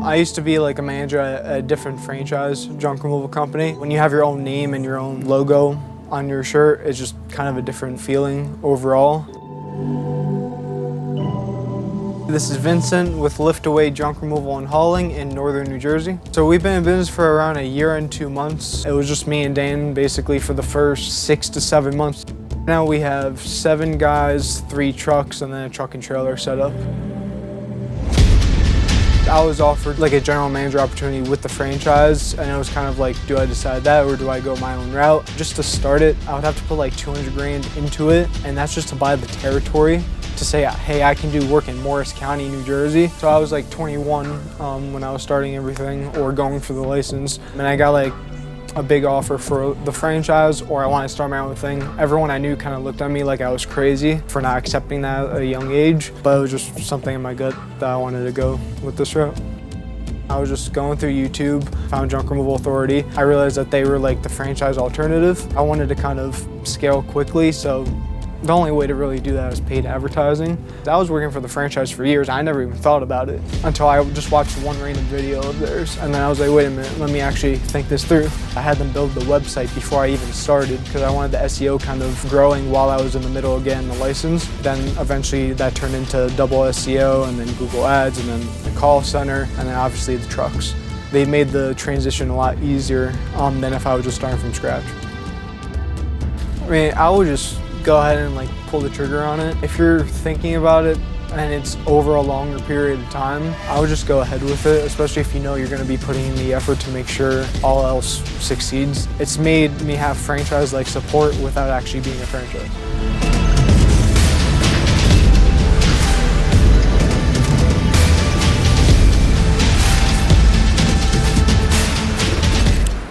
I used to be like a manager at a different franchise junk removal company. When you have your own name and your own logo on your shirt, it's just kind of a different feeling overall. This is Vincent with Lift Away Junk Removal and Hauling in northern New Jersey. So we've been in business for around a year and 2 months. It was just me and Dan basically for the first 6 to 7 months. Now we have 7 guys, 3 trucks, and then a truck and trailer set up. I was offered like a general manager opportunity with the franchise, and it was kind of like, do I decide that or do I go my own route? Just to start it, I would have to put like 200 grand into it, and that's just to buy the territory, to say, hey, I can do work in Morris County, New Jersey. So I was like 21 when I was starting everything or going for the license, and I got like a big offer for the franchise, or I wanted to start my own thing. Everyone I knew kind of looked at me like I was crazy for not accepting that at a young age, but it was just something in my gut that I wanted to go with this route. I was just going through YouTube, found Junk Removal Authority. I realized that they were like the franchise alternative. I wanted to kind of scale quickly, so the only way to really do that is paid advertising. I was working for the franchise for years. I never even thought about it until I just watched one random video of theirs. And then I was like, wait a minute, let me actually think this through. I had them build the website before I even started because I wanted the SEO kind of growing while I was in the middle of getting the license. Then eventually that turned into double SEO and then Google Ads and then the call center and then obviously the trucks. They made the transition a lot easier than if I was just starting from scratch. I mean, I would just go ahead and like pull the trigger on it. If you're thinking about it and it's over a longer period of time, I would just go ahead with it, especially if you know you're going to be putting in the effort to make sure all else succeeds. It's made me have franchise-like support without actually being a franchise.